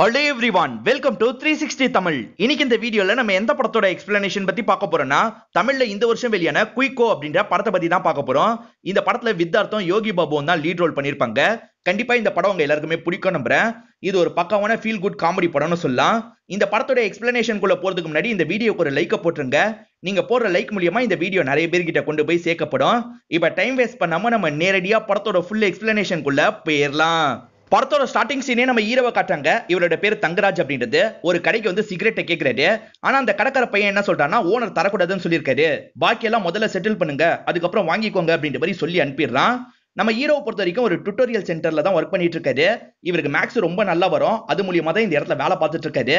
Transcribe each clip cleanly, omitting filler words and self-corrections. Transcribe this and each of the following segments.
Hello everyone, welcome to 360 Tamil. இன்னைக்கு இந்த வீடியோல நம்ம எந்த படத்தோட எக்ஸ்பிளனேஷன் பத்தி பார்க்க போறோம்னா, தமிழ்ல இந்த வருஷம் வெளியான குயிக்கோ அப்படின்ற படத்தை பத்தி தான் பார்க்க போறோம். இந்த படத்துல வித்தார்த்தும் யோகி பாபுவும் தான் லீட் ரோல் பண்ணிருப்பாங்க. கண்டிப்பா இந்த படம் உங்க எல்லாருக்குமே பிடிக்கும் நம்புறேன். இது ஒரு பக்காவான ஃபீல் குட் காமெடி படம்னு சொல்லலாம். இந்த படத்தோட எக்ஸ்பிளனேஷனுக்குள்ள போறதுக்கு முன்னாடி இந்த வீடியோக்கு ஒரு லைக்க போட்டுருங்க. நீங்க போடுற லைக் மூலியமா இந்த வீடியோ நிறைய பேர்கிட்ட கொண்டு போய் சேர்க்கப்படும். இப்ப டைம் வேஸ்ட் பண்ணாம நம்ம நேரடியா படத்தோட ஃபுல் எக்ஸ்பிளனேஷனுக்குள்ள போயிடலாம். படத்தோட ஸ்டார்டிங் சீனே நம்ம ஹீரோவை காட்டாங்க. இவரோட பேர் தங்கராஜ் அப்படின்றது. ஒரு கடைக்கு வந்து சிகரெட்டை கேட்கிறாரு. ஆனா அந்த கடைக்கார பையன் என்ன சொல்றான்னா, ஓனர் தரக்கூடாதுன்னு சொல்லியிருக்காரு. பாக்கி எல்லாம் முதல்ல செட்டில் பண்ணுங்க, அதுக்கப்புறம் வாங்கிக்கோங்க அப்படின்ற மாதிரி சொல்லி அனுப்பிடுறான். நம்ம ஹீரோவை பொறுத்த வரைக்கும் ஒரு டுட்டோரியல் சென்டர்ல தான் ஒர்க் பண்ணிட்டு இருக்காரு. இவருக்கு மேக்ஸ் ரொம்ப நல்லா வரும். அது மூலியமா தான் இந்த இடத்துல வேலை பார்த்துட்டு இருக்காரு.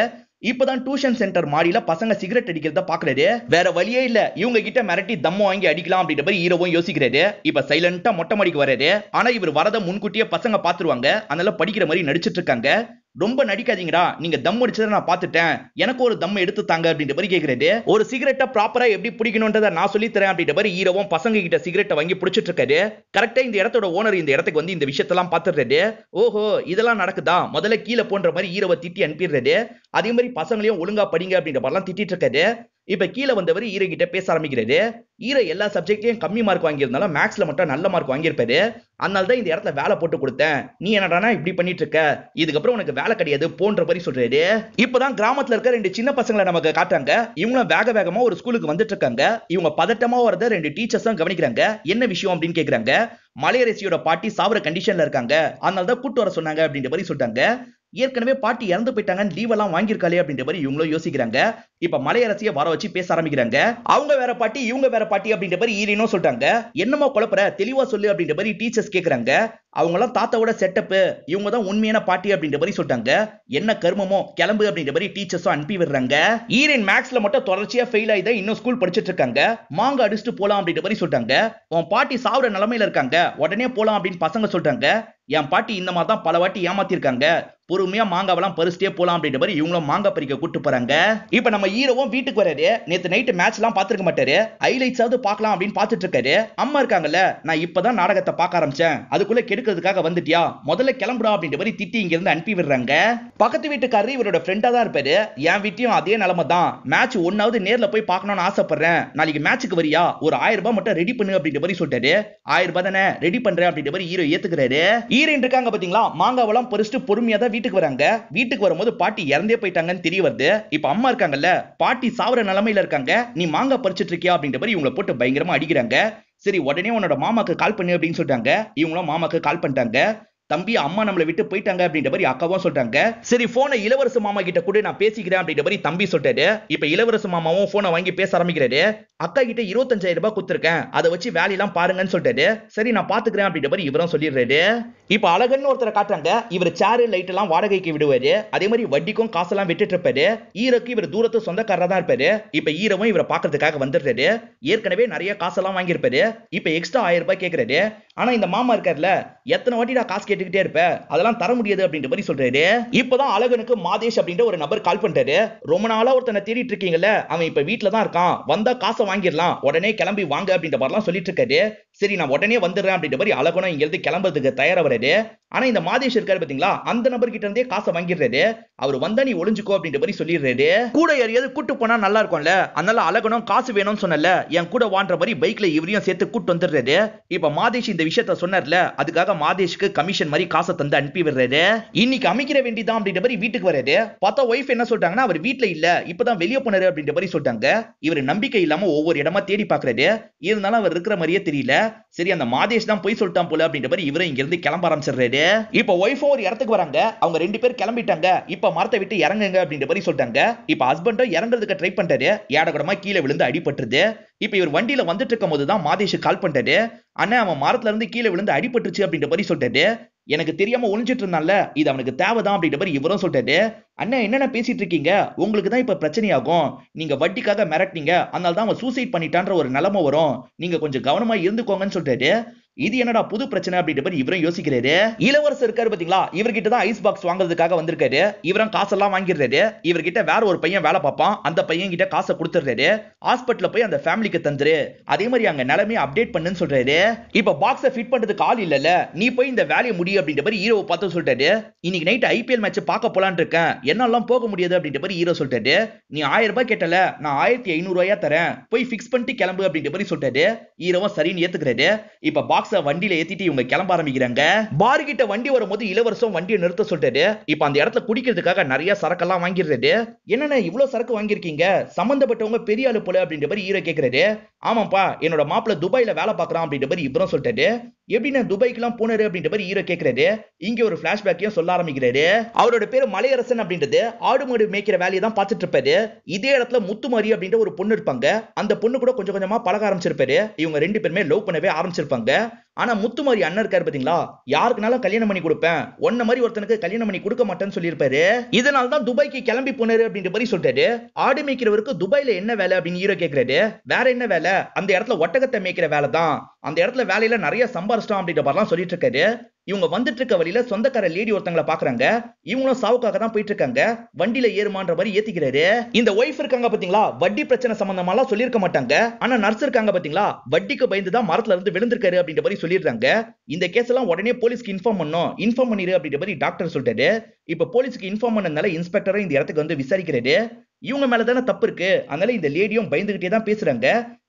இப்பதான் டியூஷன் சென்டர் மாடியில பசங்க சிகரெட் அடிக்கிறத பாக்குறாரு. வேற வழியே இல்ல, இவங்க கிட்ட மிரட்டி தம்ம வாங்கி அடிக்கலாம் அப்படின்ற மாதிரி ஹீரோவும் யோசிக்கிறாரு. இப்ப சைலண்டா மொட்டை மாடிக்கு வராரு. ஆனா இவர் வரத முன்கூட்டியே பசங்க பாத்துருவாங்க. அதனால படிக்கிற மாதிரி நடிச்சிட்டு இருக்காங்க. ரொம்ப நடிக்காதீங்கடா, நீங்க தம் அடிச்சதை நான் பாத்துட்டேன், எனக்கு ஒரு தம் எடுத்து தாங்க அப்படின்ற மாதிரி கேக்குறாரு. ஒரு சிகரெட்டை ப்ராப்பரா எப்படி பிடிக்கணும்ன்றத நான் சொல்லி தரேன் அப்படின்ற மாதிரி ஹீரோவும் பசங்க கிட்ட சிகரெட்டை வாங்கி பிடிச்சிட்டு இருக்காரு. கரெக்டா இந்த இடத்தோட ஓனர் இந்த இடத்துக்கு வந்து இந்த விஷயத்தெல்லாம் பாத்துறாரு. ஓஹோ, இதெல்லாம் நடக்குதா, முதல்ல கீழே போன்ற மாதிரி ஹீரோவை திட்டி அனுப்பிடுறாரு. அதே மாதிரி பசங்களையும் ஒழுங்கா படிங்க அப்படின்ற மாதிரிலாம் திட்டிட்டு இருக்காரு. இப்ப கீழே வந்தவர் ஹீரோ கிட்ட பேச ஆரம்பிக்கிறாரு. ஹீரோ எல்லா சப்ஜெக்ட்லயும் கம்மி மார்க் வாங்கியிருந்தாலும் மேக்ஸ்ல மட்டும் நல்ல மார்க் வாங்கியிருப்பாரு. அதனால தான் இந்த இடத்துல வேலை போட்டு கொடுத்தேன். நீ என்னடானா இப்படி பண்ணிட்டு இருக்க, இதுக்கப்புறம் உனக்கு வேலை கிடையாது போன்ற மாதிரி சொல்றாரு. இப்பதான் கிராமத்துல இருக்க ரெண்டு சின்ன பசங்களை நமக்கு காட்டாங்க. இவங்களும் வேக வேகமா ஒரு ஸ்கூலுக்கு வந்துட்டு இருக்காங்க. இவங்க பதட்டமா வரத ரெண்டு டீச்சர்ஸும் கவனிக்கிறாங்க. என்ன விஷயம் அப்படின்னு கேக்குறாங்க. மலையரசியோட பாட்டி சாவர கண்டிஷன்ல இருக்காங்க, அதனால தான் கூட்டு வர சொன்னாங்க அப்படின்ற மாதிரி சொல்லிட்டாங்க. ஏற்கனவே பாட்டி இறந்து போயிட்டாங்கன்னு லீவ் எல்லாம் வாங்கியிருக்காளே அப்படின்ற மாதிரி இவங்களும் யோசிக்கிறாங்க. இப்ப மலையரசியை வர வச்சு பேச ஆரம்பிக்கிறாங்க. அவங்க வேற பாட்டி இவங்க வேற பாட்டி அப்படின்ற மாதிரி ஈரினும் சொல்லிட்டாங்க. என்னமோ குழப்பற, தெளிவா சொல்லு அப்படின்ற மாதிரி டீச்சர்ஸ் கேக்குறாங்க. அவங்க எல்லாம் தாத்தாவோட செட்டப், இவங்க தான் உண்மையான பாட்டி அப்படின்ற மாதிரி சொல்லிட்டாங்க. என்ன கர்மமோ, கிளம்பு அப்படின்ற மாதிரி டீச்சர்ஸும் அனுப்பி விடுறாங்க. ஈரின் மேக்ஸ்ல மட்டும் தொடர்ச்சியா ஃபெயில் ஆயிதான் இன்னும் ஸ்கூல் படிச்சிட்டு இருக்காங்க. மாங்க அடிச்சுட்டு போலாம் அப்படின்ற மாதிரி சொல்லிட்டாங்க. உன் பாட்டி சாவுற நிலைமையில இருக்காங்க, உடனே போலாம் அப்படின்னு பசங்க சொல்லிட்டாங்க. என் பாட்டி இந்த மாதிரி தான் பல வாட்டி ஏமாத்திருக்காங்க, பொறுமையா மாங்காவெல்லாம் பறிச்சுட்டே போலாம் அப்படின்ற மாதிரி இவங்களும் மாங்காய் பறிக்க கூட்டு போறாங்க. இப்ப நம்ம ஹீரோவும் வீட்டுக்கு வராரு. நேத்து நைட்டு மேட்ச் எல்லாம் பாத்துருக்க மாட்டாரு, ஹைலைட்ஸாவது பார்க்கலாம் அப்படின்னு பாத்துட்டு இருக்காரு. அம்மா இருக்காங்கல்ல, நான் இப்பதான் நாடகத்தை பார்க்க ஆரம்பிச்சேன், அதுக்குள்ள கெடுக்கிறதுக்காக வந்துட்டியா, முதல்ல கிளம்புடா அப்படின்ற மாதிரி திட்டி இங்க இருந்து அனுப்பி விடுறாங்க. பக்கத்து வீட்டுக்காரரு இவரோட ஃப்ரெண்டா தான் இருப்பாரு. என் வீட்டையும் அதே நிலைமை தான், மேட்ச் ஒன்னாவது நேர்ல போய் பார்க்கணும்னு ஆசைப்படுறேன், நாளைக்கு மேட்சுக்கு வரியா, ஒரு 1000 ரூபாய் மட்டும் ரெடி பண்ணு அப்படின்ற மாதிரி சொல்லிட்டாரு. 1000 ரூபாய் தானே, ரெடி பண்றேன் அப்படின்ற மாதிரி ஹீரோ ஏத்துக்கிறாரு. ஹீரோயின் இருக்காங்க பாத்தீங்களா, மாங்காவெல்லாம் பறிச்சுட்டு பொறுமையா தான் வீட்டுக்கு வராங்க. வீட்டுக்கு வரும்போது பாட்டி இறந்தே போயிட்டாங்கன்னு தெரிய வருது. இப்ப அம்மா இருக்காங்கல்ல, பாட்டி சாவர நிலைமையில இருக்காங்க, நீ மாங்காய் பறிச்சிட்டு இருக்கியா அப்படின்ற மாதிரி இவங்களை போட்டு பயங்கரமா அடிக்கிறாங்க. சரி உடனே உன்னோட மாமாக்கு கால் பண்ணு அப்படின்னு சொல்லிட்டாங்க. இவங்களும் மாமாக்கு கால் பண்ணிட்டாங்க. தம்பி அம்மா நம்மளை விட்டு போயிட்டாங்க அப்படின்ற மாதிரி அக்காவும் சொல்றாங்க. சரி போனை இளவரசு மாமா கிட்ட கூட நான் பேசிக்கிறேன் அப்படின்ற மாதிரி தம்பி சொல்றாரு. இப்ப இளவரசு மாமாவும் போனை வாங்கி பேச ஆரம்பிக்கிறாரு. அக்கா கிட்ட 25,000 ரூபாய் கொடுத்துருக்கேன், அதை வச்சு வேலையெல்லாம் பாருங்கன்னு சொல்றாரு. சரி நான் பாத்துக்கிறேன் அப்படின்ற மாதிரி இவரும் சொல்லிடுறாரு. இப்ப அழகன்னு ஒருத்தரை காட்டுறாங்க. இவர் சேரு லைட் எல்லாம் வாடகைக்கு விடுவாரு. அதே மாதிரி வட்டிக்கும் காசெல்லாம் விட்டுட்டு இருப்பாரு. ஈரோக்கு இவர் தூரத்து சொந்தக்காரரா தான் இருப்பாரு. இப்ப ஈரவும் இவரை பாக்குறதுக்காக வந்துடுறாரு. ஏற்கனவே நிறைய காசெல்லாம் வாங்கியிருப்பாரு. இப்ப எக்ஸ்ட்ரா 1000 ரூபாய் கேட்கிறாரு. ஆனா இந்த மாமா இருக்காருல, எத்தனை வாட்டி நான் காசு கேட்டுக்கிட்டே இருப்ப, அதெல்லாம் தர முடியாது அப்படின்ற மாதிரி சொல்றாரு. இப்பதான் அழகனுக்கு மாதேஷ் அப்படின்ற ஒரு நபர் கால் பண்றாரு. ரொம்ப நாளா ஒருத்தனை தேடிட்டு இருக்கீங்கல்ல, அவன் இப்ப வீட்டுல தான் இருக்கான், வந்தா காசை வாங்கிடலாம், உடனே கிளம்பி வாங்க அப்படின்ற மாதிரிலாம் சொல்லிட்டு இருக்காரு. சரி நான் உடனே வந்துடுறேன் அப்படின்ற மாதிரி அழகனும் இங்க இருந்து கிளம்புறதுக்கு தயாரா வராரு. ஆனா இந்த மாதேஷ் இருக்காரு பாத்தீங்களா, அந்த நபர் கிட்ட இருந்தே காசை வாங்கிடுறாரு. அவர் வந்தா நீ ஒளிஞ்சுக்கோ அப்படின்ற மாதிரி சொல்லிடுறாரு. கூட யாரையாவது கூட்டு போனா நல்லா இருக்கும்ல, அதனால அழகனும் காசு வேணும்னு சொன்னல, என் கூட வான்ற மாதிரி பைக்ல இவரையும் சேர்த்து கூட்டு வந்துடுறாரு. இப்ப மாதேஷ் இந்த விஷயத்த சொன்னார்ல, அதுக்காக மாதேஷ்க்கு கமிஷன் மாதிரி காசை தந்து அனுப்பி விடுறாரு. இன்னைக்கு அமைக்கிற வேண்டிதான் அப்படின்ற மாதிரி வீட்டுக்கு வராரு. பார்த்தா ஒய்ஃப் என்ன சொல்றாங்கன்னா, அவர் வீட்டுல இல்ல, இப்பதான் வெளியே போனாரு அப்படின்ற மாதிரி சொல்லிட்டாங்க. இவர் நம்பிக்கை இல்லாம ஒவ்வொரு இடமா தேடி பாக்குறாரு. இருந்தாலும் அவர் இருக்கிற மாதிரியே தெரியல. சரி அந்த மாதேஷ் தான் போய் சொல்லிட்டான் போல அப்படின்ற மாதிரி இவரும் இங்க இருந்து கிளம்ப ஆரம்பிச்சிடுறாரு. இப்ப ஒய்ஃபும் ஒரு இடத்துக்கு வராங்க. அவங்க ரெண்டு பேர் கிளம்பிட்டாங்க. இப்ப மரத்தை விட்டு இறங்குங்க அப்படின்ற மாதிரி சொல்லிட்டாங்க. இப்ப ஹஸ்பண்டும் இறங்குறதுக்கு ட்ரை பண்றாரு. ஏடகடமா கீழே விழுந்து அடிபட்டுருது. இப்ப இவர் வண்டியில வந்துட்டு இருக்கும் போதுதான் மாதேஷ் கால் பண்றாரு. அண்ணா அவன் மரத்துல இருந்து கீழே விழுந்து அடிபட்டுருச்சு அப்படின்ற மாதிரி சொல்லிட்டாரு. எனக்கு தெரியாம ஒளிஞ்சிட்டு இருந்தான்ல, இது அவனுக்கு தேவைதான் அப்படின்ற மாதிரி இவரும் சொல்றாரு. அண்ணா என்னென்ன பேசிட்டு இருக்கீங்க, உங்களுக்கு தான் இப்ப பிரச்சனையாகும், நீங்க வட்டிக்காக மிரட்டினீங்க, அதனால தான் அவன் சூசைட் பண்ணிட்டான்ற ஒரு நிலைமை வரும், நீங்க கொஞ்சம் கவனமா இருந்துக்கோங்கன்னு சொல்றாரு. இது என்னடா புது பிரச்சனை அப்படின்ற மாதிரி இவரும் யோசிக்கிறாரு. இளவரசர் இருக்காரு பாத்தீங்களா, இவர்கிட்ட தான் ஐஸ் பாக்ஸ் வாங்குறதுக்காக வந்திருக்காரு. இவரும் காசெல்லாம் வாங்கிடுறாரு. இவர்கிட்ட வேற ஒரு பையன் வேலை பார்ப்பான். அந்த பையன் கிட்ட காசை கொடுத்துறாரு. ஹாஸ்பிட்டல்ல போய் அந்த ஃபேமிலிக்கு தந்துரு, அதே மாதிரி அங்க நிலைமையை அப்டேட் பண்ணுன்னு சொல்றாரு. இப்ப பாக்ஸை ஃபிட் பண்றதுக்கு ஆள் இல்லல, நீ போய் இந்த வேலையை முடி அப்படின்ற மாதிரி ஹீரோவை பார்த்து சொல்லிட்டாரு. இன்னைக்கு நைட் ஐபிஎல் மேட்ச் பார்க்க போலான்னு இருக்கேன், என்னாலாம் போக முடியாது அப்படின்ற மாதிரி ஹீரோ சொல்லிட்டாரு. நீ 1000 ரூபாய் கேட்டல, நான் 1500 ரூபாயா தரேன், போய் ஃபிக்ஸ் பண்ணிட்டு கிளம்பு அப்படின்ற மாதிரி சொல்லிட்டாரு. ஹீரோவும் சரின்னு ஏத்துக்கிறாரு. இப்ப பாக்ஸை வண்டியில ஏத்திட்டு இவங்க கிளம்ப ஆரம்பிக்கிறாங்க. பார் கிட்ட வண்டி வரும்போது இளவரசம் வண்டியை நிறுத்த சொல்லிட்டாரு. இப்ப அந்த இடத்துல குடிக்கிறதுக்காக நிறைய சரக்கெல்லாம் வாங்கிடுறாரு. என்னென்ன இவ்வளவு சரக்கு வாங்கிருக்கீங்க, சம்பந்தப்பட்டவங்க பெரிய ஆளு போல அப்படின்ற மாதிரி ஹீரோ கேக்குறாரு. ஆமாப்பா, என்னோட மாப்பிள்ள துபாயில வேலை பார்க்கறான் அப்படின்ற மாதிரி இவரும் சொல்லிட்டாரு. எப்படின்னா துபாய்க்குலாம் போனாரு அப்படின்ற மாதிரி ஹீரோ கேக்குறாரு. இங்க ஒரு பிளாஷ்பேக்கையும் சொல்ல ஆரம்பிக்கிறாரு. அவரோட பேரு மலையரசன் அப்படின்றது ஆடு மாடு மேய்க்கிற வேலையை தான் பார்த்துட்டு இருப்பாரு. இதே இடத்துல முத்துமாரி அப்படின்ற ஒரு பொண்ணு இருப்பாங்க. அந்த பொண்ணு கூட கொஞ்சம் கொஞ்சமா பழக ஆரம்பிச்சிருப்பாரு. இவங்க 2 பேருமே லவ் பண்ணவே ஆரம்பிச்சிருப்பாங்க. ஆனா முத்துமாரி அண்ணன் இருக்காரு பாத்தீங்களா, யாருக்குனாலும் கல்யாணம் பண்ணி கொடுப்பேன், ஒன்ன மாதிரி ஒருத்தனுக்கு கல்யாணம் பண்ணி கொடுக்க மாட்டேன்னு சொல்லியிருப்பாரு. இதனால தான் துபாய்க்கு கிளம்பி போனாரு அப்படின்ற மாதிரி சொல்லிட்டாரு. ஆடு மேய்க்கிறவருக்கு துபாயில என்ன வேலை அப்படின்னு ஹீரோ கேக்குறாரு. வேற என்ன வேலை, அந்த இடத்துல ஒட்டகத்தை மேய்க்கிற வேலை தான், அந்த இடத்துல வேலையில நிறைய சம்பாரிச்சிட்டோம் அப்படின்ற மாதிரிலாம் சொல்லிட்டு இருக்காரு. இவங்க வந்துட்டு இருக்க வழியில சொந்தக்கார லேடி ஒருத்தங்களை பாக்குறாங்க. இவங்களும் சாவுக்காக தான் போயிட்டு இருக்காங்க. வண்டியில ஏறுமான்ற மாதிரி ஏத்திக்கிறாரு. இந்த ஒய்ஃப் இருக்காங்க பாத்தீங்களா, வட்டி பிரச்சனை சம்பந்தமாலாம் சொல்லியிருக்க மாட்டாங்க. ஆனா நர்ஸ் இருக்காங்க பாத்தீங்களா, வட்டிக்கு பயந்து தான் மரத்துல இருந்து விழுந்திருக்காரு அப்படின்ற மாதிரி சொல்லிடுறாங்க. இந்த கேஸ் எல்லாம் உடனே போலீஸ்க்கு இன்ஃபார்ம் பண்ணணும், இன்ஃபார்ம் பண்ணிரு அப்படின்ற மாதிரி டாக்டர் சொல்லிட்டாரு. இப்ப போலீஸ்க்கு இன்ஃபார்ம் பண்ணனால இன்ஸ்பெக்டரும் இந்த இடத்துக்கு வந்து விசாரிக்கிறாரு. இவங்க மேல தானே தப்பு இருக்கு, அதனால இந்த லேடியும் பயந்துகிட்டே தான் பேசுறாங்க.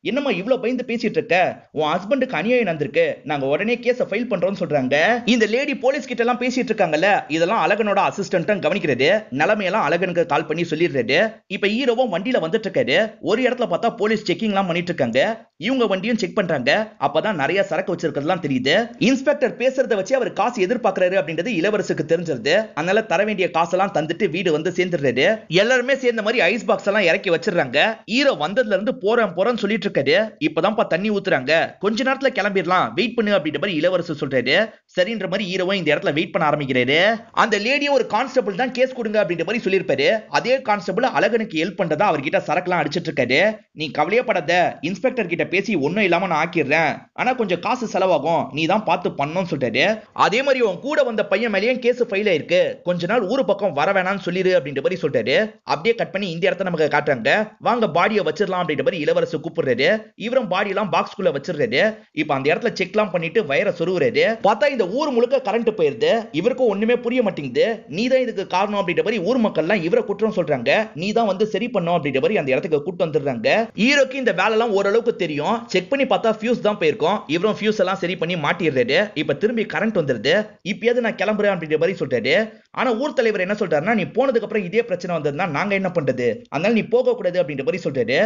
என்னம்மா இவ்வளவு பயந்து பேசிட்டு இருக்க, உன் ஹஸ்பண்டுக்கு அநியாயம் நடந்திருக்கு, நாங்க உடனே கேஸை ஃபைல் பண்றோம்னு சொல்றாங்க. இந்த லேடி போலீஸ் கிட்ட எல்லாம் பேசிட்டு இருக்காங்கல்ல, இதெல்லாம் அழகனோட அசிஸ்டன்ட் கவனிக்கிறது. நிலைமையெல்லாம் அழகனுக்கு கால் பண்ணி சொல்லிடுறாரு. இப்ப ஹீரோவும் வண்டியில வந்துட்டு இருக்காரு. ஒரு இடத்துல பார்த்தா போலீஸ் செக்கிங் எல்லாம் பண்ணிட்டு இருக்காங்க. இவங்க வண்டியும் செக் பண்றாங்க. அப்பதான் நிறைய சரக்கு வச்சிருக்கிறதுலாம் தெரியுது. இன்ஸ்பெக்டர் பேசுறத வச்சு அவர் காசு எதிர்பார்க்கறாரு அப்படின்றது இளவரசுக்கு தெரிஞ்சிருது. அதனால தர வேண்டிய காசெல்லாம் தந்துட்டு வீடு வந்து சேர்ந்துடுறாரு. எல்லாருமே சேர்ந்த மாதிரி ஐஸ் பாக்ஸ் எல்லாம் இறக்கி வச்சிடுறாங்க. ஹீரோ வந்ததுல இருந்து போறேன்னு சொல்லிட்டு இருக்காரு. இப்பதான் தண்ணி ஊத்துறாங்க, கொஞ்ச நேரத்துல கிளம்பிடலாம், வெயிட் பண்ணு அப்படின்ற மாதிரி இளவரசு சொல்றாரு. சரின்ற மாதிரி ஹீரோவும் இந்த இடத்துல வெயிட் பண்ண ஆரம்பிக்கிறாரு. அந்த லேடியை ஒரு கான்ஸ்டபிள் தான் கேஸ் கொடுங்க அப்படின்ற மாதிரி சொல்லியிருப்பாரு. அதே கான்ஸ்டபிள் அழகனுக்கு ஹெல்ப் பண்றதா அவர்கிட்ட சரக்குலாம் அடிச்சிட்டு இருக்காரு. நீ கவலையப்படாத, இன்ஸ்பெக்டர் கிட்ட பேசி ஒன்னும் இல்லாம நான் ஆக்கிடுறேன், ஆனா கொஞ்சம் காசு செலவாகும், நீ தான் பார்த்து பண்ணணும்னு சொல்லிட்டாரு. அதே மாதிரி உன் கூட வந்த பையன் மேலேயும் கேஸ் ஃபைல் ஆயிருக்கு, கொஞ்ச நாள் ஊரு பக்கம் வர வேணாம்னு சொல்லிரு அப்படின்ற மாதிரி சொல்லிட்டாரு. அப்படியே கட் பண்ணி இந்த இடத்த நமக்கு காட்டுறாங்க. வாங்க பாடியை வச்சிடலாம் அப்படின்ற மாதிரி இளவரசு கூப்பிடுறாரு. இவரும் பாடி எல்லாம் பாக்ஸ்குள்ள வச்சிடுறாரு. இப்ப அந்த இடத்துல செக்லாம் பண்ணிட்டு வயரை சொருகுறாரு. பார்த்தா இந்த ஊர் முழுக்க கரண்ட் போயிருது. இவருக்கும் ஒண்ணுமே புரிய மாட்டேங்குது. நீ தான் இதுக்கு காரணம் அப்படின்ற மாதிரி ஊர் மக்கள் எல்லாம் இவரை குற்றம் சொல்றாங்க. நீ தான் வந்து சரி பண்ணும் அப்படின்ற மாதிரி அந்த இடத்துக்கு கூட்டு வந்துடுறாங்க. ஹீரோக்கு இந்த வேலை எல்லாம் ஓரளவுக்கு தெரியும். செக் பண்ணி பார்த்தா ஃபியூஸ் தான் போயிருக்கும். இவரும் ஃபியூஸ் எல்லாம் சரி பண்ணி மாட்டிடுறாரு. இப்ப திரும்பி கரண்ட் வந்துருது. இப்பயாவது நான் கிளம்புறேன் அப்படின்ற மாதிரி சொல்றாரு. ஆனா ஊர் தலைவர் என்ன சொல்றாருன்னா, நீ போனதுக்கு அப்புறம் இதே பிரச்சனை வந்ததுன்னா நாங்க என்ன பண்றது, அதனால நீ போக கூடாது அப்படின்ற மாதிரி சொல்றாரு.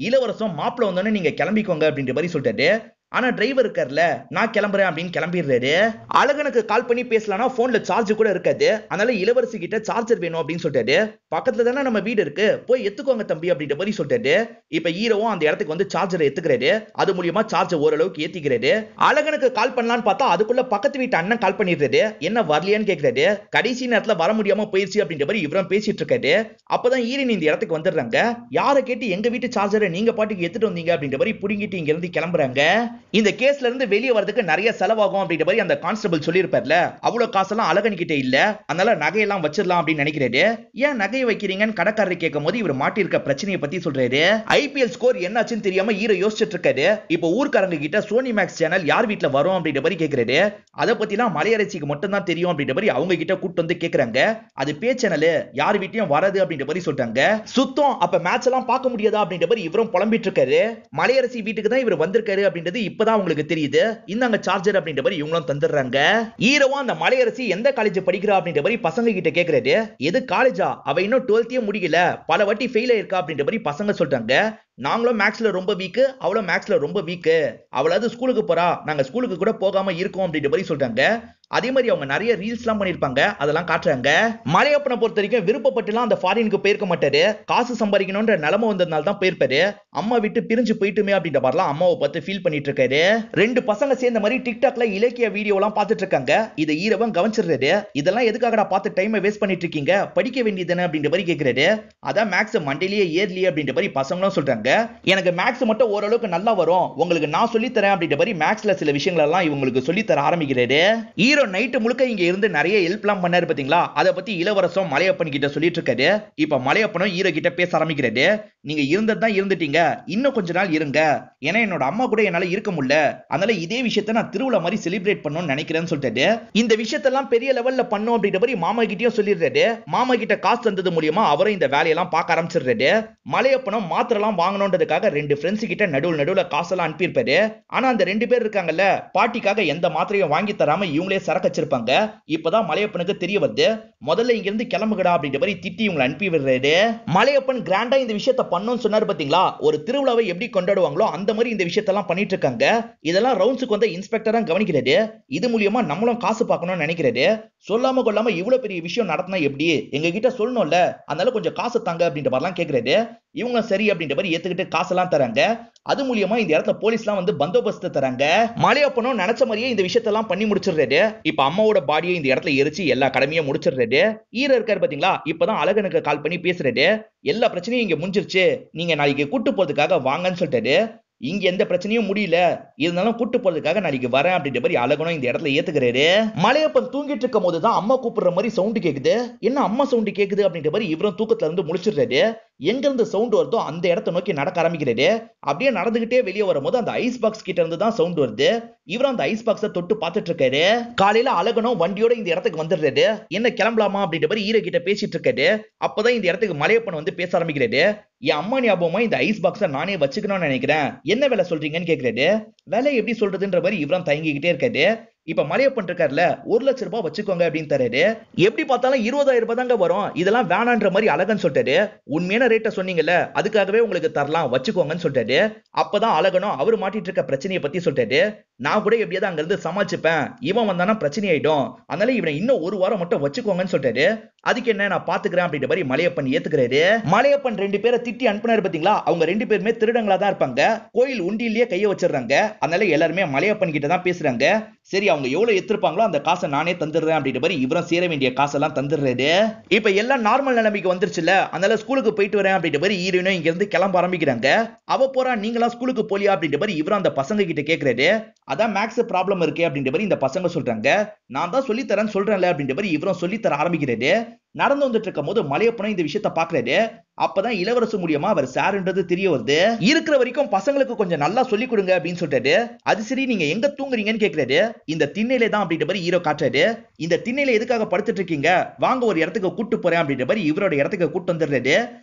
இளவரசம் மாப்பிள்ள வந்தோன்னு நீங்க கிளம்பிக்கோங்க அப்படின்ற மாதிரி சொல்றாரு. ஆனா டிரைவர் இருக்கார்ல, நான் கிளம்புறேன் அப்படின்னு கிளம்பிடுறாரு. அழகனுக்கு கால் பண்ணி பேசலாம்னா போன்ல சார்ஜ் கூட இருக்காது. அதனால இளவரசி கிட்ட சார்ஜர் வேணும் அப்படின்னு சொல்லிட்டாரு. பக்கத்துல தானே நம்ம வீடு இருக்கு, போய் எத்துக்கோங்க தம்பி அப்படின்ற மாதிரி சொல்லிட்டாரு. இப்ப ஹீரோவும் அந்த இடத்துக்கு வந்து சார்ஜரை எத்துக்கிறாரு. அது மூலியமா சார்ஜர் ஓரளவுக்கு ஏத்திக்கிறாரு. அழகனுக்கு கால் பண்ணலான்னு பார்த்தா அதுக்குள்ள பக்கத்து வீட்டு அண்ணன் கால் பண்ணிடுறாரு. என்ன வரலையான்னு கேக்குறாரு. கடைசி நேரத்துல வர முடியாம போயிருச்சு அப்படின்ற மாதிரி இவரும் பேசிட்டு இருக்காரு. அப்பதான் ஈரின் இந்த இடத்துக்கு வந்துடுறாங்க. யாரை கேட்டு எங்க வீட்டு சார்ஜரை நீங்க பாட்டுக்கு எடுத்துட்டு வந்தீங்க அப்படின்ற மாதிரி புடிங்கிட்டு இங்க இருந்து கிளம்புறாங்க. இந்த கேஸ்ல இருந்து வெளியே வரதுக்கு நிறைய செலவாகும் அப்படின்ற மாதிரி அந்த கான்ஸ்டபிள் சொல்லியிருப்பார்ல, அவ்வளவு காசெல்லாம் அழகன் கிட்ட இல்ல, அதனால நகையெல்லாம் வச்சிடலாம் அப்படின்னு நினைக்கிறாரு. ஏன் நகையை வைக்கிறீங்கன்னு கடைக்காரர் கேட்கும் போது இவர் மாட்டிருக்க பிரச்சனையை பத்தி சொல்றாரு. ஐபிஎல் ஸ்கோர் என்னாச்சுன்னு தெரியாம ஹீரோ யோசிச்சுட்டு இருக்காரு. இப்போ ஊர்க்காரங்க கிட்ட சோனி மேக்ஸ் சேனல் யார் வீட்டுல வரும் அப்படின்ற மாதிரி கேட்கிறாரு. அதை பத்திலாம் மலையரசிக்கு மட்டும் தான் தெரியும் அப்படின்ற மாதிரி அவங்க கிட்ட கூட்டு வந்து கேக்குறாங்க. அது பே சேனல், யார் வீட்டையும் வராது அப்படின்ற மாதிரி சொல்றாங்க. சுத்தம், அப்ப மேட்ச் எல்லாம் பார்க்க முடியாதா அப்படின்ற மாதிரி இவரும் புலம்பிட்டு இருக்காரு. மலையரசி வீட்டுக்கு தான் இவர் வந்திருக்காரு அப்படின்றது இப்பதான் உங்களுக்கு தெரியுது, இந்தாங்க சார்ஜர் அப்படின்ற மாதிரி இவங்களும் தந்துடுறாங்க. ஹீரோவா அந்த மலையரசி எந்த காலேஜ் படிக்கிறா அப்படின்ற மாதிரி பசங்க கிட்ட கேக்குறாரு. எது காலேஜா, அவ இன்னும் 12th முடியல, பல வாட்டி ஃபெயில் ஆயிருக்கா அப்படின்ற மாதிரி பசங்க சொல்றாங்க. நாங்களும் மேக்ஸ்ல ரொம்ப வீக், அவளும் மேக்ஸ்ல ரொம்ப வீக், அவளாவது ஸ்கூலுக்கு போறா, நாங்க ஸ்கூலுக்கு கூட போகாம இருக்கோம் அப்படின்ற மாதிரி சொல்றாங்க. அதே மாதிரி அவங்க நிறைய ரீல்ஸ் எல்லாம் பண்ணிருப்பாங்க, அதெல்லாம் காட்டுறாங்க. மலையப்பனை பொறுத்த வரைக்கும் விருப்பப்பட்டுலாம் அந்த ஃபாரினுக்கு போயிருக்க மாட்டாரு. காசு சம்பாதிக்கணும்ன்ற நிலைமை வந்ததுனால தான் போயிருப்பாரு. அம்மா விட்டு பிரிஞ்சு போயிட்டுமே அப்படின்ற மாதிரிலாம் அம்மாவை பார்த்து ஃபீல் பண்ணிட்டு இருக்காரு. 2 பசங்க சேர்ந்த மாதிரி டிக்டாக்ல இலக்கிய வீடியோ எல்லாம் பார்த்துட்டு இருக்காங்க. இதை ஈரவன் கவனிச்சிடுறாரு. இதெல்லாம் எதுக்காகடா பார்த்து டைமை வேஸ்ட் பண்ணிட்டு இருக்கீங்க, படிக்க வேண்டியதுன்னு அப்படின்ற மாதிரி கேட்கிறாரு. அதான் மேக்ஸ் மண்டையிலேயே ஏர்லி அப்படின்ற மாதிரி பசங்களும் சொல்றாங்க. சொல்றாங்க. எனக்கு மேக்ஸ் மட்டும் ஓரளவுக்கு நல்லா வரும், உங்களுக்கு நான் சொல்லி தரேன் அப்படின்ற மாதிரி மேக்ஸ்ல சில விஷயங்கள் எல்லாம் இவங்களுக்கு சொல்லி தர ஆரம்பிக்கிறாரு. ஹீரோ நைட்டு முழுக்க இங்க இருந்து நிறைய ஹெல்ப்லாம் பண்ணாரு பாத்தீங்களா, அதை பத்தி இளவரசம் மலையப்பன் கிட்ட சொல்லிட்டு இருக்காரு. இப்ப மலையப்பனும் ஹீரோ கிட்ட பேச ஆரம்பிக்கிறாரு. நீங்க இருந்ததான் இருந்துட்டீங்க, இன்னும் கொஞ்ச நாள் இருங்க, ஏன்னா என்னோட அம்மா கூட என்னால இருக்க முடியல, அதனால இதே விஷயத்தை நான் திருவிழா மாதிரி செலிப்ரேட் பண்ணணும்னு நினைக்கிறேன்னு சொல்லிட்டு இந்த விஷயத்தெல்லாம் பெரிய லெவல்ல பண்ணும் அப்படின்ற மாதிரி மாமா கிட்டயும் சொல்லிடுறாரு. மாமா கிட்ட காசு தந்தது மூலியமா அவரும் இந்த வேலையெல்லாம் பார்க்க ஆரம்பிச்சிடுறாரு. மலையப்பனும் மாத்திரலாம் வாங்கணும்ன்றதுக்காக 2 ஃப்ரெண்ட்ஸ் கிட்ட நடுவுல காசெல்லாம் அனுப்பியிருப்பாரு. ஆனா அந்த 2 பேர் இருக்காங்கல்ல, பாட்டிக்காக எந்த மாத்திரையும் வாங்கி தராம இவங்களே சரக்கு வச்சிருப்பாங்க. இப்பதான் மலையப்பனுக்கு தெரிய வருது. முதல்ல இங்க இருந்து கிளம்புகடா அப்படின்ற மாதிரி திட்டி இவங்களை அனுப்பி விடுறாரு. மலையப்பன் கிராண்டா இந்த விஷயத்தை பண்ணணும்னு சொன்னாரு பாத்தீங்களா, ஒரு திருவிழாவை எப்படி கொண்டாடுவாங்களோ அந்த மாதிரி இந்த விஷயத்தெல்லாம் பண்ணிட்டு இருக்காங்க. இதெல்லாம் ரவுண்ட்ஸுக்கு வந்த இன்ஸ்பெக்டரா கவனிக்கிறாரு. இது மூலியமா நம்மளும் காசு பார்க்கணும்னு நினைக்கிறாரு. சொல்லாம கொள்ளாம இவ்வளவு பெரிய விஷயம் நடத்தினா எப்படி, எங்க கிட்ட சொல்லணும்ல, அதனால கொஞ்சம் காசு தாங்க அப்படின்ற மாதிரிலாம் கேட்கிறாரு. இவங்க சரி அப்படின்ற மாதிரி ஏத்துக்கிட்டு காசெல்லாம் தராங்க. அது மூலியமா இந்த இடத்துல போலீஸ்லாம் வந்து பந்தோபஸ்து தராங்க. மலையப்பனும் நினைச்ச மாதிரியே இந்த விஷயத்தெல்லாம் பண்ணி முடிச்சிடுறாரு. இப்ப அம்மாவோட பாடியை இந்த இடத்துல எரிச்சு எல்லா கடமையும் முடிச்சிடுறாரு. ஹீரோ இருக்காரு பாத்தீங்களா, இப்பதான் அழகனுக்கு கால் பண்ணி பேசுறாரு. எல்லா பிரச்சனையும் இங்க முடிஞ்சிருச்சு, நீங்க நாளைக்கு கூட்டு போறதுக்காக வாங்கன்னு சொல்லிட்டாரு. இங்க எந்த பிரச்சனையும் முடியல, இருந்தாலும் கூட்டு போறதுக்காக நாளைக்கு வரேன் அப்படின்ற மாதிரி அழகனும் இந்த இடத்துல ஏத்துக்கிறாரு. மலையப்பன் தூங்கிட்டு இருக்கும் போதுதான் அம்மா கூப்பிடுற மாதிரி சவுண்ட் கேக்குது. என்ன அம்மா சவுண்ட் கேக்குது அப்படின்ற மாதிரி இவரும் தூக்கத்துல இருந்து முழிச்சிடுறாரு. எங்க இருந்து சவுண்ட் வருதோ அந்த இடத்தை நோக்கி நடக்க ஆரம்பிக்கிறாரு. அப்படியே நடந்துகிட்டே வெளியே வரும்போது அந்த ஐஸ் பாக்ஸ் கிட்ட இருந்து தான் சவுண்ட் வருது. இவரும் அந்த ஐஸ் பாக்ஸை தொட்டு பார்த்துட்டு இருக்காரு. காலையில அழகனும் வண்டியோட இந்த இடத்துக்கு வந்துடுறாரு. என்ன கிளம்பலாமா அப்படின்ற மாதிரி ஹீரோ கிட்ட பேசிட்டு இருக்காரு. அப்பதான் இந்த இடத்துக்கு மலையப்பன் வந்து பேச ஆரம்பிக்கிறாரு. என் அம்மா ஞாபகமா இந்த ஐஸ் பாக்ஸை நானே வச்சுக்கணும்னு நினைக்கிறேன், என்ன வேலை சொல்றீங்கன்னு கேக்குறாரு. வேலை எப்படி சொல்றதுன்ற மாதிரி இவரும் தயங்கிக்கிட்டே இருக்காரு. இப்ப மலையப்பன் இருக்காருல, 1 லட்சம் ரூபாய் வச்சுக்கோங்க அப்படின்னு தராரு. எப்படி பார்த்தாலும் 20,000 ரூபாய் தாங்க வரும், இதெல்லாம் வேணான்ற மாதிரி அழகன் சொல்லிட்டாரு. உண்மையான ரேட்டை சொன்னீங்கல்ல, அதுக்காகவே உங்களுக்கு தரலாம், வச்சுக்கோங்கன்னு சொல்லிட்டாரு. அப்பதான் அழகனும் அவர் மாட்டிட்டு இருக்க பிரச்சனையை பத்தி சொல்லிட்டாரு. நான் கூட எப்படியாவது அங்க இருந்து சமாளிச்சுப்பேன், இவன் வந்தானா பிரச்சனை ஆயிடும், அதனால இவனை இன்னும் 1 வாரம் மட்டும் வச்சுக்கோங்கன்னு சொல்லிட்டாரு. அதுக்கு என்ன, நான் பாத்துக்கிறேன் அப்படின்ற மாதிரி மலையப்பன் ஏத்துக்கிறாரு. மலையப்பன் 2 பேரை திட்டி அனுப்பினாரு பாத்தீங்களா, அவங்க 2 பேருமே திருடங்களா தான் இருப்பாங்க. கோயில் உண்டியிலேயே கைய வச்சிடுறாங்க. அதனால எல்லாருமே மலையப்பன் கிட்ட தான் பேசுறாங்க. சரி, அவங்க எவ்வளவு எத்திருப்பாங்களோ அந்த காசை நானே தந்துடுறேன் அப்படின்ற மாதிரி இவரும் சேர வேண்டிய காசெல்லாம் தந்துடுறாரு. இப்ப எல்லாம் நார்மல் நிலைமைக்கு வந்துருச்சுல, அதனால ஸ்கூலுக்கு போயிட்டு வரேன் அப்படின்ற மாதிரி ஹீரோயினும் இங்க இருந்து கிளம்ப ஆரம்பிக்கிறாங்க. அவ போறா, நீங்களா ஸ்கூலுக்கு போலியா அப்படின்ற மாதிரி இவரும் அந்த பசங்க கிட்ட கேக்குறாரு. அதான் மேக்ஸ் ப்ராப்ளம் இருக்கு அப்படின்ற மாதிரி இந்த பசங்க சொல்றாங்க. நான் தான் சொல்லி தரேன்னு சொல்றேன்ல அப்படின்ற மாதிரி இவரும் சொல்லி தர ஆரம்பிக்கிறாரு. நடந்து வந்துட்டு இருக்கும் போது மலையப்பனும் இந்த விஷயத்த பாக்குறாரு. அப்பதான் இளவரசு மூலியமா அவர் சாருன்றது தெரிய வருது. இருக்கிற வரைக்கும் பசங்களுக்கு கொஞ்சம் நல்லா சொல்லி கொடுங்க அப்படின்னு சொல்லிட்டாரு. அது சரி, நீங்க எங்க தூங்குறீங்கன்னு கேக்குறாரு. இந்த திண்ணையில தான் அப்படின்ற மாதிரி ஹீரோ காட்டுறாரு. இந்த திண்ணையில எதுக்காக படுத்துட்டு இருக்கீங்க, வாங்க ஒரு இடத்துக்கு கூட்டு போறேன் அப்படின்ற மாதிரி இவரோட இடத்துக்கு கூட்டு வந்துடுறாரு.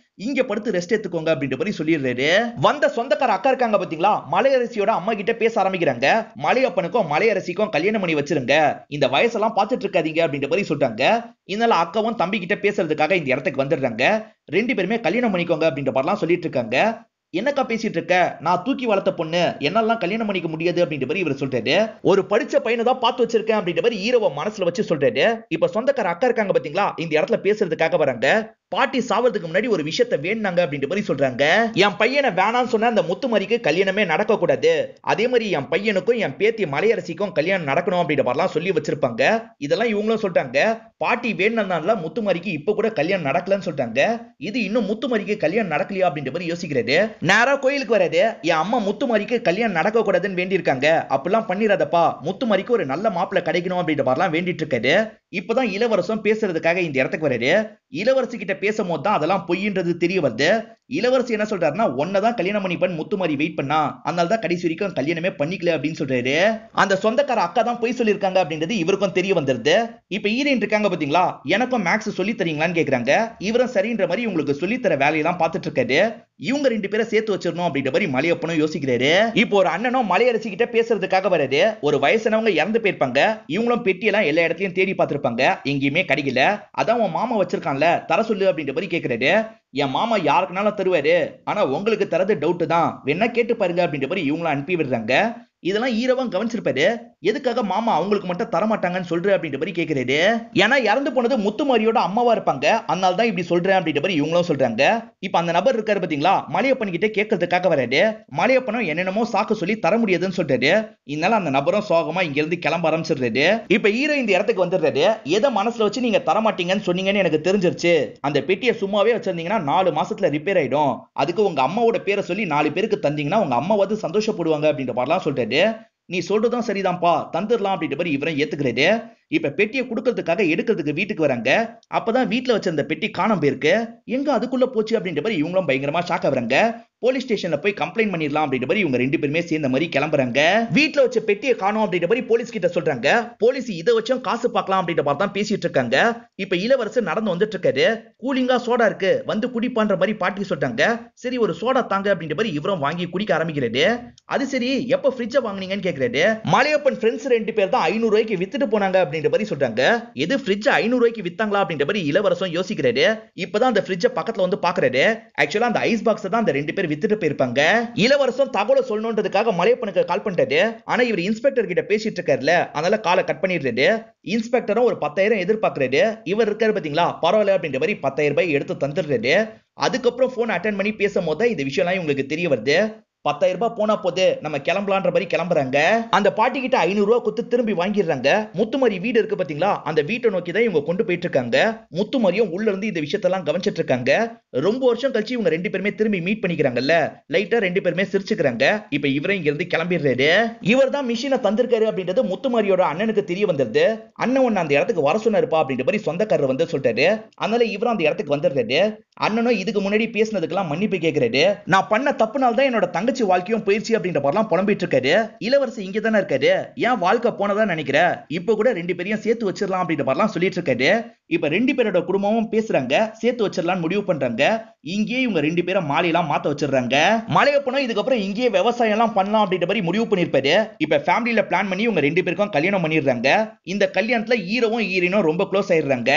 இங்க படுத்து ரெஸ்ட் எடுத்துக்கோங்க அப்படின்ற மாதிரி சொல்லிடுறாரு. வந்த சொந்தக்கார அக்கா இருக்காங்க பாத்தீங்களா, மலையரசியோட அம்மா கிட்ட பேச ஆரம்பிக்கிறாங்க. மலையப்பனுக்கும் மலையரசிக்கும் கல்யாணம் பண்ணி வச்சிருங்க, இந்த வயசெல்லாம் பார்த்துட்டு இருக்காதீங்க அப்படின்ற மாதிரி சொல்றாங்க. இதனால அக்காவும் தம்பி கிட்ட பேசுறதுக்காக இந்த இடத்துக்கு வந்துடுறாங்க. 2 பேருமே கல்யாணம் பண்ணிக்கோங்க அப்படின்ற மாதிரிலாம் சொல்லிட்டு இருக்காங்க. என்னக்கா பேசிட்டு இருக்க, நான் தூக்கி வளர்த்த பொண்ணு, என்னாலாம் கல்யாணம் பண்ணிக்க முடியாது அப்படின்ற மாதிரி இவர் சொல்றாரு. ஒரு படிச்ச பையனை தான் பார்த்து வச்சிருக்கேன் அப்படின்ற மாதிரி ஹீரோவை மனசுல வச்சு சொல்றாரு. இப்ப சொந்தக்கார அக்கா இருக்காங்க பாத்தீங்களா, இந்த இடத்துல பேசுறதுக்காக வராங்க. பாட்டி சாவதுக்கு முன்னாடி ஒரு விஷயத்தை வேணாங்க அப்படின்ற மாதிரி சொல்றாங்க. என் பையனை வேணான்னு சொன்ன அந்த முத்துமாரிக்கு கல்யாணமே நடக்க கூடாது, அதே மாதிரி என் பையனுக்கும் என் பேத்தி மலையரசிக்கும் கல்யாணம் நடக்கணும் அப்படின்ற மாதிரிலாம் சொல்லி வச்சிருப்பாங்க. இதெல்லாம் இவங்களும் சொல்றாங்க. பாட்டி வேணும்னால முத்துமாரிக்கு இப்ப கூட கல்யாணம் நடக்கலன்னு சொல்றாங்க. இது இன்னும் முத்துமாரிக்கு கல்யாணம் நடக்கலையா அப்படின்ற மாதிரி யோசிக்கிறது. நேரா கோயிலுக்கு வராது. என் அம்மா முத்துமாரிக்கு கல்யாணம் நடக்க கூடாதுன்னு வேண்டி இருக்காங்க, அப்படிலாம் பண்ணிராதப்பா, முத்துமாரிக்கு ஒரு நல்ல மாப்பிள்ளை கிடைக்கணும் அப்படின்ற மாதிரிலாம் வேண்டிட்டு இருக்காரு. இப்பதான் இளவரசம் பேசுறதுக்காக இந்த இடத்துக்கு வராரு. இளவரசி கிட்ட பேசும்போது தான் அதெல்லாம் பொய்ன்றது தெரிய வருது. இளவரசி என்ன சொல்றாருன்னா, ஒன்னதான் கல்யாணம் பண்ணிப்பேன் முத்துமாரி வெயிட் பண்ணா, அதனால தான் கடைசி வரைக்கும் கல்யாணமே பண்ணிக்கல அப்படின்னு சொல்றாரு. அந்த சொந்தக்கார அக்கா தான் பொய் சொல்லியிருக்காங்க அப்படின்றது இவருக்கும் தெரிய வந்துருது. இப்ப ஹீரோயின் இருக்காங்க பாத்தீங்களா, எனக்கும் மேக்ஸ் சொல்லி தரீங்களான்னு கேக்குறாங்க. இவரும் சரின்ற மாதிரி உங்களுக்கு சொல்லி தர வேலையெல்லாம் பார்த்துட்டு இருக்காரு. இவங்க 2 பேரை சேர்த்து வச்சிடணும் அப்படின்ற மாதிரி மலையப்பனும் யோசிக்கிறாரு. இப்போ ஒரு அண்ணனும் மலையரசி கிட்ட பேசுறதுக்காக வராரு. ஒரு வயசானவங்க இறந்து போயிருப்பாங்க. இவங்களும் பெட்டியெல்லாம் எல்லா இடத்துலயும் தேடி பார்த்திருப்பாங்க, எங்கேயுமே கிடைக்கல. அதான் உன் மாமா வச்சிருக்கான்ல, தர சொல்லு அப்படின்ற மாதிரி கேக்குறாரு. என் மாமா யாருக்குனாலும் தருவாரு, ஆனா உங்களுக்கு தரது டவுட் தான், வேணா கேட்டு பாருங்க அப்படின்ற மாதிரி இவங்களும் அனுப்பி விடுறாங்க. இதெல்லாம் ஈரவன் கவனிச்சிருப்பாரு. எதுக்காக மாமா அவங்களுக்கு மட்டும் தர மாட்டாங்கன்னு சொல்ற அப்படின்ற மாதிரி கேக்குறாரு. ஏன்னா இறந்து போனது முத்துமாரியோட அம்மாவா இருப்பாங்க, அதனால தான் இப்படி சொல்றேன் அப்படின்ற மாதிரி இவங்களும் சொல்றாங்க. இப்ப அந்த நபர் இருக்காரு பாத்தீங்களா, மலையப்பன் கிட்ட கேட்கறதுக்காக வராரு. மலையப்பனும் என்னென்னமோ சாக்கு சொல்லி தர முடியாதுன்னு சொல்றாரு. இதனால அந்த நபரும் சோகமா இங்க இருந்து கிளம்ப ஆரம்பிச்சிடுறாரு. இப்ப ஹீரோ இந்த இடத்துக்கு வந்துடுறாரு. எதை மனசுல வச்சு நீங்க தர மாட்டீங்கன்னு சொன்னீங்கன்னு எனக்கு தெரிஞ்சிருச்சு. அந்த பெட்டியை சும்மாவே வச்சிருந்தீங்கன்னா 4 மாசத்துல ரிப்பேர் ஆயிடும். அதுக்கு உங்க அம்மாவோட பேரை சொல்லி 4 பேருக்கு தந்தீங்கன்னா உங்க அம்மா வந்து சந்தோஷப்படுவாங்க அப்படின்ற மாதிரிலாம் சொல்றாரு. நீ சொல்றதும் சரிதான்ப்பா, தந்துடலாம் அப்படின்ற மாதிரி இவரை ஏத்துக்கிறாரு. இப்ப பெட்டியை கொடுக்கறதுக்காக எடுக்கிறதுக்கு வீட்டுக்கு வராங்க. அப்பதான் வீட்டுல வச்சிருந்த பெட்டி காணாம போயிருக்கு. எங்க அதுக்குள்ள போச்சு அப்படின்ற மாதிரி இவங்களும் பயங்கரமா ஷாக் ஆகுறாங்க. போலீஸ் ஸ்டேஷன்ல போய் கம்ப்ளைண்ட் பண்ணிடலாம் அப்படின்ற மாதிரி இவங்க 2 பேருமே சேர்ந்த மாதிரி கிளம்புறாங்க. வீட்டுல வச்ச பெட்டியை காணோம் அப்படின்ற மாதிரி போலீஸ் கிட்ட சொல்றாங்க. போலீஸ் இதை வச்சும் காசு பார்க்கலாம் அப்படின்ற மாதிரி தான் பேசிட்டு இருக்காங்க. இப்ப இளவரசர் நடந்து வந்துட்டு இருக்காரு. கூலிங்கா சோடா இருக்கு, வந்து குடிப்பான்ற மாதிரி பாட்டி சொல்றாங்க. சரி ஒரு சோடா தாங்க அப்படின்ற மாதிரி இவரும் வாங்கி குடிக்க ஆரம்பிக்கிறாரு. அது சரி எப்ப ஃப்ரிட்ஜை வாங்குனீங்கன்னு கேக்குறாரு. மலையப்பன் ஃப்ரெண்ட்ஸ் 2 பேர் தான் 500 ரூபாய்க்கு வித்துட்டு போனாங்க அப்படின்ற மாதிரி சொல்றாங்க. எது ஃப்ரிட்ஜ் 500 ரூபாய்க்கு வித்தாங்களா அப்படின்ற மாதிரி இளவரசம் யோசிக்கிறாரு. இப்பதான் அந்த ஃப்ரிட்ஜை பக்கத்துல வந்து பாக்குறாரு. ஆக்சுவலா அந்த ஐஸ் பாக்ஸ் தான் அந்த 2 பேர் வித்துட்டு போயிருப்பாங்க. இளவரசம் தகவலை சொல்லணும்ன்றதுக்காக மலையப்பனுக்கு கால் பண்ணிட்டாரு. ஆனா இவர் இன்ஸ்பெக்டர் கிட்ட பேசிட்டு இருக்காருல, அதனால காலை கட் பண்ணிடுறாரு. இன்ஸ்பெக்டரும் ஒரு 10,000 எதிர்பார்க்கிறாரு. இவர் இருக்காரு பாத்தீங்களா, பரவாயில்ல அப்படின்ற மாதிரி 10,000 ரூபாய் எடுத்து தந்துடுறாரு. அதுக்கப்புறம் போன் அட்டென்ட் பண்ணி பேசும்போது இந்த விஷயம் எல்லாம் உங்களுக்கு தெரிய வருது. 10,000 ரூபாய் போனா போது நம்ம கிளம்பலான்ற மாதிரி கிளம்புறாங்க. அந்த பாட்டி கிட்ட 500 ரூபாய் கொடுத்து திரும்பி வாங்கிடுறாங்க. முத்துமாரி வீடு இருக்கு பாத்தீங்களா, அந்த வீட்டை நோக்கி தான் இவங்க கொண்டு போயிட்டு இருக்காங்க. முத்துமாரியும் உள்ள இருந்து இந்த விஷயத்தெல்லாம் கவனிச்சிட்டு இருக்காங்க. ரொம்ப வருஷம் கழிச்சு இவங்க 2 பேருமே திரும்பி மீட் பண்ணிக்கிறாங்கல்ல, லைட்டா 2 பேருமே சிரிச்சுக்கிறாங்க. இப்ப இவரே இங்க இருந்து கிளம்பிடுறாரு. இவர் தான் மிஷினை தந்திருக்காரு அப்படின்றது முத்துமாரியோட அண்ணனுக்கு தெரிய வந்துருது. அண்ணன் ஒன்னு அந்த இடத்துக்கு வர சொன்னாருப்பா அப்படின்ற மாதிரி சொந்தக்காரர் வந்து சொல்றாரு. அதனால இவரும் அந்த இடத்துக்கு வந்துடுறாரு. அண்ணனும் இதுக்கு முன்னாடி பேசினதுக்கெல்லாம் மன்னிப்பு கேட்கிறாரு. நான் பண்ண தப்புனால தான் என்னோட தங்கச்சி வாழ்க்கையும் போயிடுச்சு அப்படின்ற மாதிரிலாம் புலம்பிட்டு இருக்காரு. இளவரசி இங்க தானே இருக்காரு, ஏன் வாழ்க்கை போனதா நினைக்கிற, இப்ப கூட 2 பேரையும் சேர்த்து வச்சிடலாம் அப்படின்ற மாதிரிலாம் சொல்லிட்டு இருக்காரு. இப்ப 2 பேரோட குடும்பமும் பேசுறாங்க, சேர்த்து வச்சிடலாம் முடிவு பண்றாங்க. இங்கேயே இவங்க 2 பேரும் மாலையெல்லாம் மாத்த வச்சிடுறாங்க. மலையப்பனும் இதுக்கப்புறம் இங்கேயே விவசாயம் எல்லாம் பண்ணலாம் அப்படின்ற மாதிரி முடிவு பண்ணிருப்பாரு. இப்ப ஃபேமிலியில பிளான் பண்ணி இவங்க 2 பேருக்கும் கல்யாணம் பண்ணிடுறாங்க. இந்த கல்யாணத்துல ஹீரோவும் ஹீரோயினும் ரொம்ப க்ளோஸ் ஆயிடுறாங்க.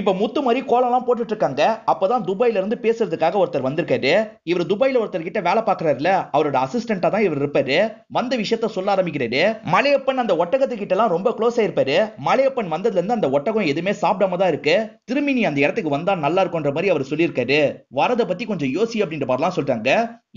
இப்ப முத்துமாரி கோலம் எல்லாம் போட்டுட்டு இருக்காங்க. அப்பதான் துபாயில இருந்து பேசுறதுக்காக ஒருத்தர் வந்திருக்காரு. இவர் துபாயில ஒருத்தர் கிட்ட வேலை பாக்குறாருல, அவரோட அசிஸ்டண்டா தான் இவர் இருப்பாரு. வந்த விஷயத்த சொல்ல ஆரம்பிக்கிறாரு. மலையப்பன் அந்த ஒட்டகத்து கிட்ட எல்லாம் ரொம்ப க்ளோஸ் ஆயிருப்பாரு. மலையப்பன் வந்ததுல இருந்து அந்த ஒட்டகம் எதுவுமே சாப்பிடாம தான் இருக்கு. திரும்பி நீ அந்த இடத்துக்கு வந்தா நல்லா இருக்கும்ன்ற மாதிரி அவர் சொல்லியிருக்காரு. வரத பத்தி கொஞ்சம் யோசி அப்படின்ற மாதிரிலாம் சொல்றாங்க.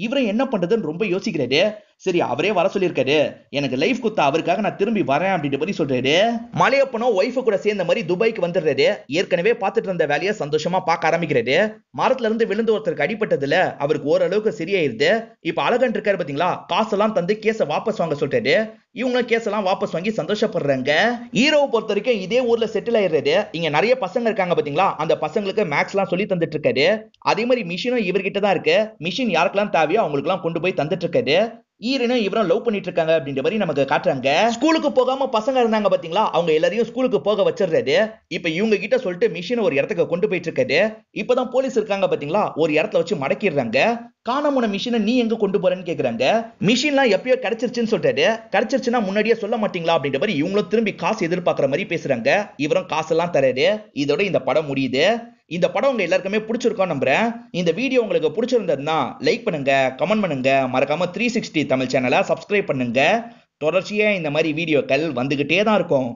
இவரை என்ன பண்றதுன்னு ரொம்ப யோசிக்கிறாரு. சரி அவரே வர சொல்லியிருக்காரு, எனக்கு லைஃப் குத்த அவருக்காக நான் திரும்பி வரேன் அப்படின்ற மாதிரி சொல்றாரு. மலையப்பனும் ஒய்ஃபு கூட சேர்ந்த மாதிரி துபாய்க்கு வந்துடுறாரு. ஏற்கனவே பார்த்துட்டு இருந்த வேலையை சந்தோஷமா பார்க்க ஆரம்பிக்கிறாரு. மரத்துல இருந்து விழுந்து ஒருத்தருக்கு அடிபட்டதுல அவருக்கு ஓரளவுக்கு சரியாயிருது. இப்ப அழகன் இருக்காரு பாத்தீங்களா, காசெல்லாம் தந்து கேஸை வாபஸ் வாங்க சொல்றாரு. இவங்களும் கேஸெல்லாம் வாபஸ் வாங்கி சந்தோஷப்படுறாங்க. ஹீரோவை பொறுத்த வரைக்கும் இதே ஊர்ல செட்டில் ஆயிடுறாரு. இங்க நிறைய பசங்க இருக்காங்க பாத்தீங்களா, அந்த பசங்களுக்கு மேக்ஸ் எல்லாம் சொல்லி தந்துட்டு இருக்காரு. அதே மாதிரி மிஷினும் இவர்கிட்ட தான் இருக்கு. மிஷின் யாருக்கெல்லாம் தேவையோ அவங்களுக்கு எல்லாம் கொண்டு போய் தந்துட்டு இருக்காரு. ஈரனும் இவரும் லவ் பண்ணிட்டு இருக்காங்க அப்படின்ற மாதிரி நமக்கு காட்டுறாங்க. ஸ்கூலுக்கு போகாம பசங்க இருந்தாங்க பாத்தீங்களா, அவங்க எல்லாரையும் ஸ்கூலுக்கு போக வச்சிடுறாரு. இப்ப இவங்க கிட்ட சொல்லிட்டு மிஷின் ஒரு இடத்துக்கு கொண்டு போயிட்டு இருக்காரு. இப்பதான் போலீஸ் இருக்காங்க பாத்தீங்களா, ஒரு இடத்துல வச்சு மடக்கிடுறாங்க. காணாம மிஷினை நீ எங்க கொண்டு போறேன்னு கேக்குறாங்க. மிஷின்லாம் எப்பயோ கிடைச்சிருச்சுன்னு சொல்றாரு. கிடைச்சிருச்சுன்னா முன்னாடியே சொல்ல மாட்டீங்களா அப்படின்ற மாதிரி இவங்களும் திரும்பி காசு எதிர்பார்க்கிற மாதிரி பேசுறாங்க. இவரும் காசெல்லாம் தராரு. இதோட இந்த படம் முடியுது. இந்த படம் உங்க எல்லாருக்குமே பிடிச்சிருக்கோம் நம்புறேன். இந்த வீடியோ உங்களுக்கு பிடிச்சிருந்ததுன்னா லைக் பண்ணுங்க, கமெண்ட் பண்ணுங்க, மறக்காம 360 தமிழ் சேனலை சப்ஸ்கிரைப் பண்ணுங்க. தொடர்ச்சியா இந்த மாதிரி வீடியோக்கள் வந்துகிட்டே தான் இருக்கும்.